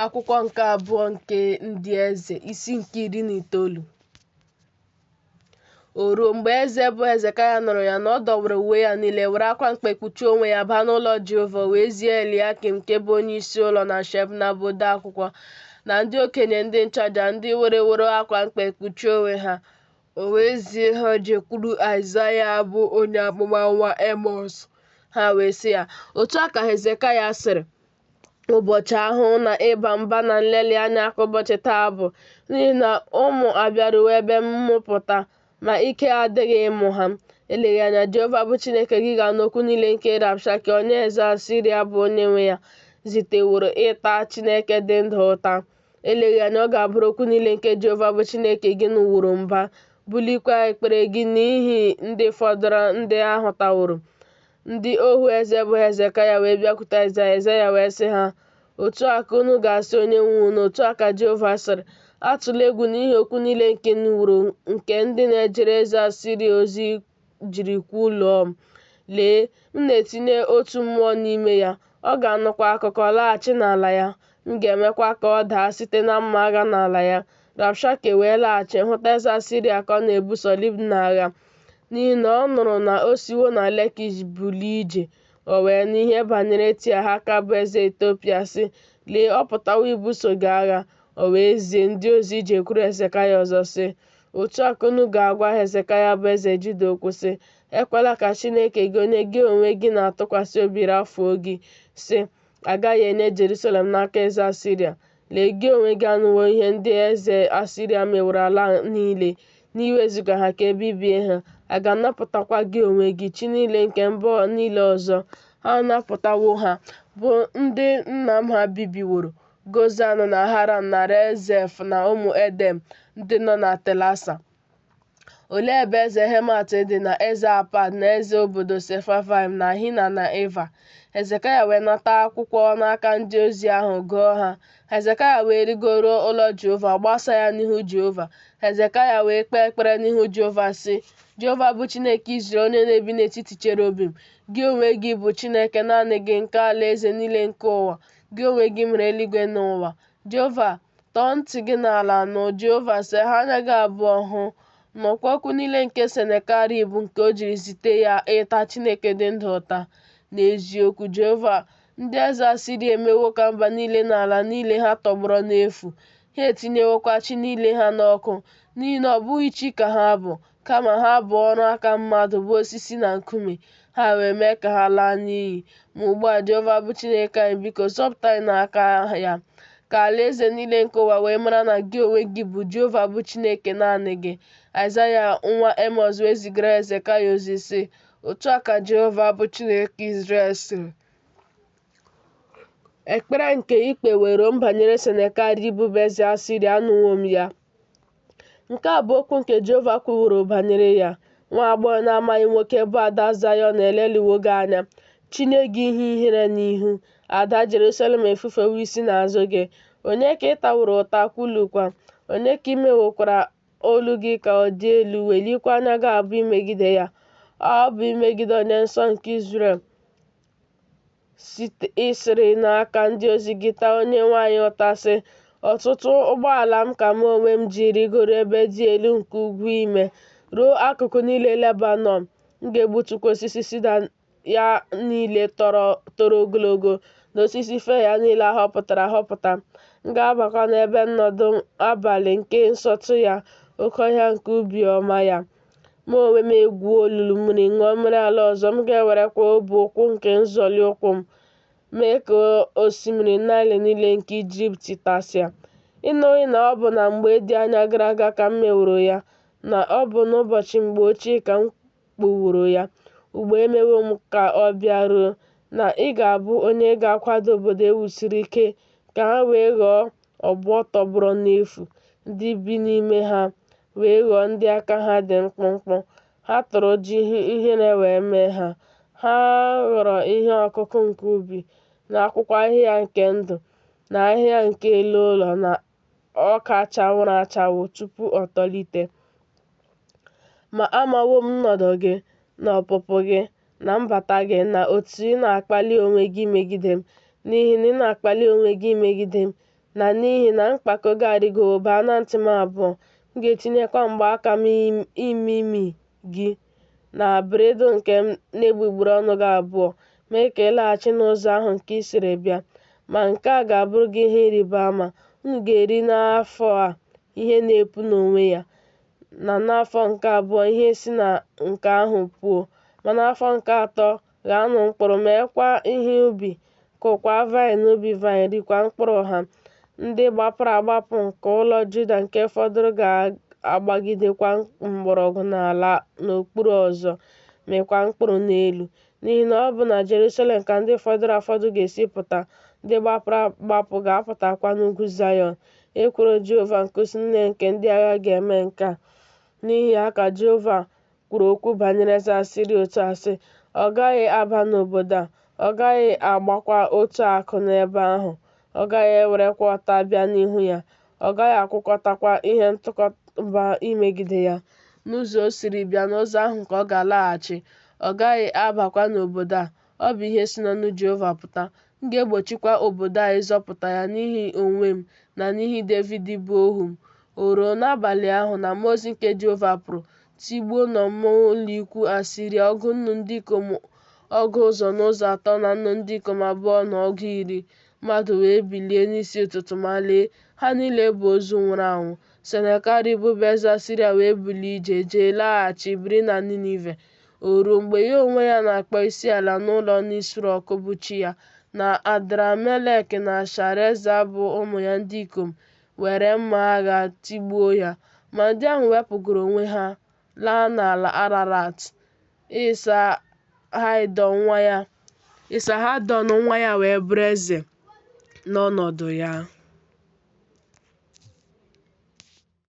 Akwụkwọ nke abụọ nke ndị eze, isi nke 19. O ruo mgbe eze bụ Hezekaya nụrụ ya na ọ dọwara uwe ya niile, were akwa mkpe kpuchie onwe ya, baa n'ụlọ Jehova, wee zie Eliakim nke bụ onye isi ụlọ, na Shebna bụ ode akwụkwọ, na ndị okenye ndị nchụaja, ndị were akwa mkpe kpuchie onwe ha. O wee zie ha jekwuru Aịzaya bụ onye amụma nwa Emọs. Ha wee sị ya, otu a ka Hezekaya sịrị, ụbọchị ahụ na ịba mba na nleli anya ka ụbọchị taa bụ, n'ihi na ụmụ abịaruo ebe mmụpụta, ma ike adịghị ịmụ ha. Eleghị anya, Jehova bụ Chineke gị ga n'okwu niile nke Rabshake onye eze Asiria bụ onye nwe ya ziteworo ịta Chineke dị ndụ ụta. Eleghị anya, ọ ga-abụrụ okwu niile nke Jehova bụ Chineke gị n'uworo mba, bulikwa ekpere gị n'ihi ndị fọdụrụ ndị ahụ taworo. Ndị ohu eze bụ Hezekaya wee bịakwute Aịzaya wee sị ha, otu a ka unu ga-asị onye nwe unu, otu a ka Jehova sịrị, atụla egwu n'ihi okwu niile nke nụrụ nke ndị na-ejere eze Asiria ozi jiri kwuluo m. Lee, m na-etinye otu mmụọ n'ime ya, ọ ga-anụkwa akụkọ laghachi n'ala ya. M ga-emekwa ka ọ daa site na mma agha n'ala ya. Rabshake wee laghachi hụta eze Asiria ka ọ na-ebuso Libna agha, n'ihi na ọ nụrụ na o siwo na Lekish bulie ije. O wee n'ihe banyere Tiahaka bụ eze Etiopia sị, lee, ọ pụtawo ibuso gị agha. O wee zie ndị ozi jekwuru Hezekaya ọzọ sị, otu a ka unu ga-agwa Hezekaya bụ eze Juda okwu sị, ekwela ka Chineke gị onye gị onwe gị na-atụkwasị obi rafuo gị, sị, agaghị enye Jerusalem n'aka eze Asiria. Lee, gị onwe gị anụwo ihe ndị eze Asiria meworo ala niile, n'iwezuga ha ka ebibie ha. A ga-anapụtakwa gị onwe gị chi niile nke mba niile ọzọ. Ha napụtawo ha, bụ ndị nna m ha bibiworo, Gozan na Haran na Rezef na ụmụ Edem ndị nọ na Telasa. Olee ebe eze Hemat dị, na eze Apad, na eze obodo Sefavaim, na Hina na Eva? Hezekaya wee nata akwụkwọ n'aka ndị ozi ahụ, gụọ ha. Hezekaya wee rigoro ụlọ Jehova, gbasa ya n'ihu Jehova. Hezekaya wee kpee ekpere n'ihu Jehova sị, Jehova bụ Chineke Izrel, onye na-ebi n'etiti cherubim, gị onwe gị bụ Chineke naanị gị nke alaeze niile nke ụwa. Gị onwe gị mere eluigwe na ụwa. Jehova, tọọ ntị gị n'ala nụ. Jehova sị, ha anya gị abụọ hụ, nụkwa okwu niile nke Senakerib nke o jiri zite ya ịta Chineke dị ndụ ụta. N'eziokwu, Jehova, ndị eze Asiria emewo ka mba niile na ala niile ha tọgbọrọ n'efu. Ha etinyewokwa chi niile ha n'ọkụ, n'ihi na ọ bụghị chi ka ha bụ, kama ha bụ ọrụ aka mmadụ, bụ osisi na nkume. Ha wee mee ka ha laa n'iyi. Ma ugbu a, Jehova bụ Chineke anyị, biko zọpụta anyị n'aka ya, ka alaeze niile nke ụwa wee mara na gị onwe gị bụ Jehova bụ Chineke naanị gị. Aịzaya nwa Emọs wee zigara Hezekaya ozi sị, otu a ka Jehova bụ Chineke Izrel sịrị, ekpere nke ikpe were m banyere Senakerib bụ eze Asiria anụwo m ya. Nke a bụ okwu nke Jehova kwuworo banyere ya. Nwa agbọghọ na-amaghị nwoke bụ ada Zayọn eleliwo gị anya, chinye gị ihe ihere n'ihu. Ada Jerusalem efufewo isi n'azụ gị. Onye ka ị taworo ụta, kwulukwa? Onye ka ị mewokwara olu gị ka ọ dị elu, welikwa anya gị abụ imegide ya? Ọ bụ imegide onye nsọ nke Izrel ịsịrị n'aka ndị ozi gị taa onye nwaanyị ụta sị, ọtụtụ ụgbọala m ka mụ onwe m ji rigoro ebe dị elu nke ugwu ime, ruo akụkụ niile Lebanọn. M ga-egbutukwa osisi sida ya niile toro ogologo, na osisi fe ya niile ahọpụtara ahọpụta. M ga-abakwa n'ebe nnọdụ abalị nke nsọtụ ya, oke ọhịa nke ubi ọma ya. Mụ onwe m egwuo olulu mmiri, ṅụọ mmiri ala ọzọ. M ga-ewerekwa ọbụ ụkwụ nke nzọli ụkwụ m mee ka osimiri Naịl niile nke Ijipt tasịa. Ịnụghị na ọ bụ na mgbe dị anya gara aga ka m meworo ya, na ọ bụ n'ụbọchị mgbe ochie ka m kpụworo ya. Ugbo emewo m ka ọ bịaruo, na ị ga-abụ onye ga-akwado obodo ewusiri ike, ka ha wee ghọọ ọgbọ tọgbọrọ n'efu. Ndị bi n'ime ha wee ghọọ ndị aka ha dị mkpụmkpụ. Ha tụrụ ji ihere wee mee ha. Ha ghọrọ ihe ọkụkụ nke ubi, na akwụkwọ ahịhịa nke ndụ, na ahịhịa nke elu ụlọ, na ọka chawụrụ achawụ tupu ọ tolite. Ma amawo m nnọdụ gị, na ọpụpụ gị, na mbata gị, na otu ị na-akpali onwe gị megide m. N'ihi na ị na-akpali onwe gị megide m, na n'ihi na mkpako gị arịgowo baa na ntị m abụọ, m ga-etinyekwa mgbaaka m imimi gị na bredị nke m n'egbugbere ọnụ gị abụọ, mee ka ị laghachi n'ụzọ ahụ nke i siri bịa. Ma nke a ga-abụrụ gị ihe ịrịba ama: unu ga-eri n'afọ a ihe na-epu n'onwe ya, na n'afọ nke abụọ ihe si na nke ahụ puo, ma n'afọ nke atọ ghaanụ mkpụrụ, meekwa ihe ubi, kụkwaa vaịn n'ubi vaịn, rikwa mkpụrụ ha. Ndị gbapụrụ agbapụ nke ụlọ Juda nke fọdụrụ ga-agbagidekwa mgbọrọgwụ n'ala n'okpuru ọzọ, mịkwa mkpụrụ n'elu. N'ihi na ọ bụ na Jerusalem ka ndị fọdụrụ afọdụ ga-esi pụta, ndị gbapụrụ agbapụ ga-apụtakwa n'ugwu Zayọn. Ekworo Jehova nke usu niile nke ndị agha ga-eme nke a. N'ihi ya ka Jehova kwuru okwu banyere eze Asịrịa otu a sị: ọ gaghị aba n'obodo a, ọ gaghị agbakwa otu akụ n'ebe ahụ, ọ gaghị ewerekwa ọta bịa n'ihu ya, ọ gaghị akwụkọtakwa ihe ntụkọba imegide ya. N'ụzọ o siri bịa, n'ụzọ ahụ ka ọ ga-alaghachi, ọ gaghị abakwa n'obodo a. Ọ bụ ihe si n'ọnụ Jehova pụta. M ga-egbochikwa obodo a ịzọpụta ya n'ihi onwe m na n'ihi Devid bụ ohu m. O ruo n'abalị ahụ na mmụọ ozi nke Jehova pụrụ tigbuo n'ọmụma ụlọikwu Asịrịa ọgụ nnu ndị ikom ọgụ ụzọ n'ụzọ atọ na nnu ndị ikom abụọ na ọgụ 10 mmadụ wee bilie n'isi ụtụtụ, ma lee, ha niile bụ ozu nwụrụ anwụ. Senakerib bụ eze Asịrịa wee bulie ije jee laghachi biri na Ninive. O ruo mgbe ya onwe ya na-akpọ isiala n'ụlọ Nisrọk bụ chi ya, na Adramelek na Shareza bụ ụmụ ya ndị ikom were mma agha tigbuo ya. Ma ndị ahụ wepụgoro onwe ha laa n'ala Ararat. Isahadon nwa ya wee bụrụ eze n'ọnọdụ ya.